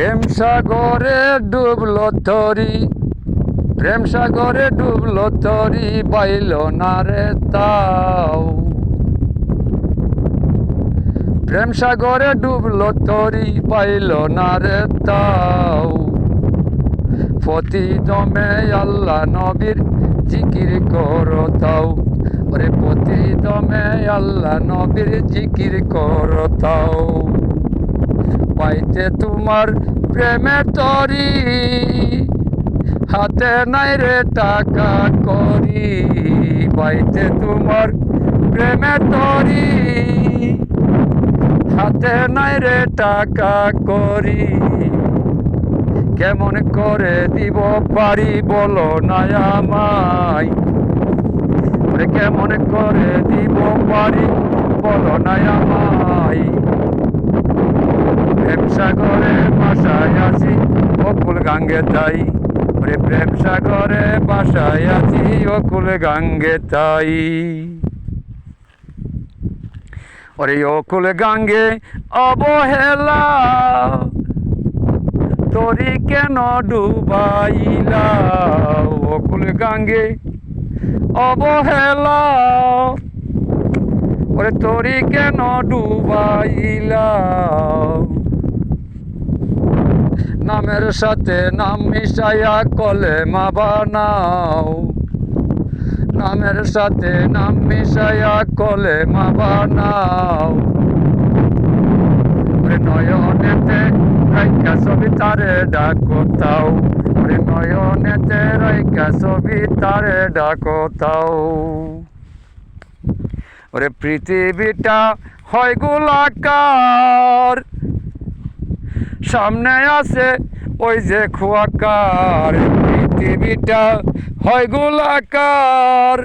প্রেম সাগরে ডুবলো তরি, প্রেম সাগরে ডুবলো তরি, বাইল না রে তাও। প্রেম সাগরে ডুবলো তরি, পাইল না রে তাও। প্রতি দমে আল্লাহ নবীর জিকির করো তাও, ওরে প্রতি দমে আল্লাহ নবীর জিকির করো তাও। পাইতে তোমার প্রেমের তরি, হাতে নাই রে টাকা করি। পাইতে তোমার প্রেমের তরি, হাতে নাই রে টাকা করি। কেমন করে দিব পারি বলো না আমায়, কেমন করে দিব পারি বলো না আমায়। প্রেম সাগরে বাসায় আছি অকুল গাঙ্গে তাই, ওরে প্রেম সাগরে বাসায় আছি অকুল গাঙ্গে তাই। ওরে অকুল গাঙ্গে অবহেলা, তরি কেন ডুবাইলা। অকুল গাঙ্গে অবহেলা, ওরে তরি কেন ডুবাইলা। নামের সাথে নাম মিশাইয়া কলেমা বানাও, নামের সাথে নাম মিশাইয়া কলেমা বানাও। ওরে নয়নেতে রাইকা ছবি তারে ডাকো তাও, ওরে নয়নেতে রাইকা ছবি তারে ডাকো তাও। ওরে পৃথিবীটা হয় গোলাকার, সামনে আছে ওই যে খোয়াকার। পৃথিবীটা হয় গোলাকার,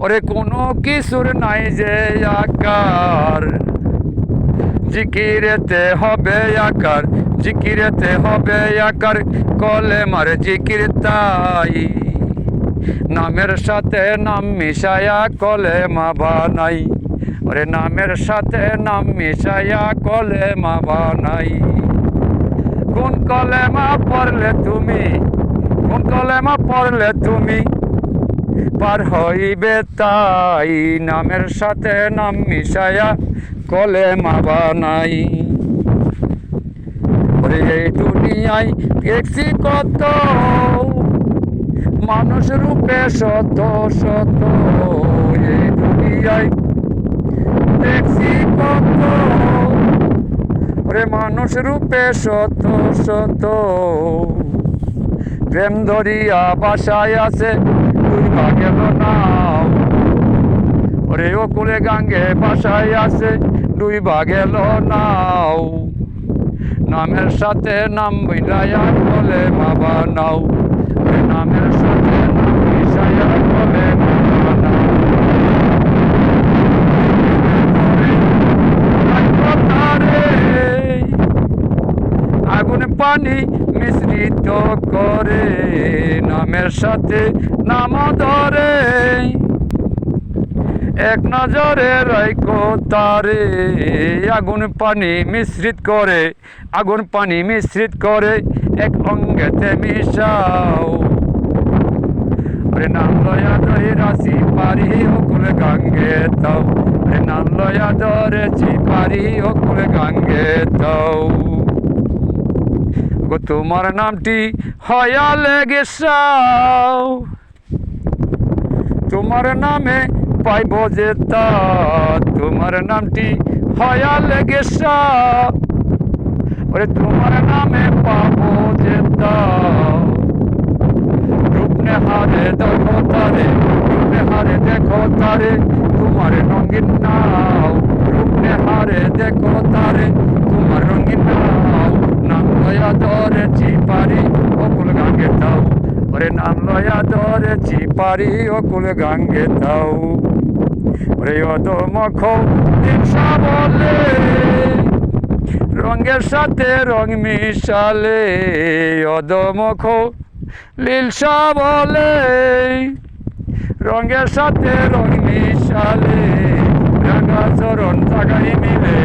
ওরে কোনো কিছুর নাই যে আকার। জিকিরেতে হবে আকার, জিকিরেতে হবে আকার, কলেমার জিকির তাই। নামের সাথে নাম মিশায়া কলেমা বানাই, ওরে নামের সাথে নাম মিশায়া কলেমা বানাই। কোন কলেমা পড়লে তুমি, কোন কলেমা পড়লে তুমি পার হইবে তাই। নামের সাথে নাম মিশায়া কলেমা বানাই। ওরে এই দুনিয়ায় দেখছি কত মানুষ রূপে শত শত, এই দুনিয়ায় দেখছি কত, ওরে মানুষ রূপে শত শত। প্রেম ধরিয়া বাসায় আছে ডুইবা গেল নাও, ওরে অকুলে গাঙ্গে বাসায় আছে ডুইবা গেল নাও। নামের সাথে নাম মিলাইয়া কলেমা বানাও, ওরে নামের সাথে নাম মিশাইয়া কলেমা বানাও। আগুন পানি মিশ্রিত করে, নামের সাথে নাম ধরে এক নজরে রাইখো তারে। আগুন পানি মিশ্রিত করে, আগুন পানি মিশ্রিত করে এক অঙ্গেতে মিশাও। ওরে নাম লয়া ধরে রাশি পারি অকুল গাঙ্গে তাও, ওরে নাম লয়া ধরেছি পারি অকুল গাঙ্গে তাও। গো তোমার নামটি হয়া লেগেছাও, তোমার নামে পাইব যে তা। তোমার নামটি হয়া লেগেছা, ওরে তোমার নামে পাবো যে তা। রূপ নেহারে দেখো তারে, রূপ নেহারে দেখো তারে, তোমার রঙিন নাও। রূপ নেহারে দেখো তারে, তোমার রঙিন নাও। নাম লয়া ধরেছি পারি অকুল গাঙ্গে তাও, ওরে নাম লয়া ধরেছি পারি অকুল গাঙ্গে তাও। ওরে অধমখ হিংসা বলে, রঙের সাথে রং মিশালে। অধমখ লীলসা বলে, রঙের সাথে রং মিশালে। রাঙা চরণ জাগাই মিলে,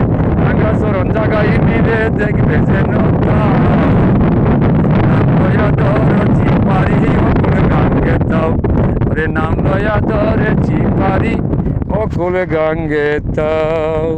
রাঙা চরণ জাগাই মিলে দেখবে আমারে যেন দাও নাম লয়া ধরেছি পারি অকুল গাঙ্গে দাও ওরে নাম লয়া ধরেছি পারি অকুল গাঙ্গে দাও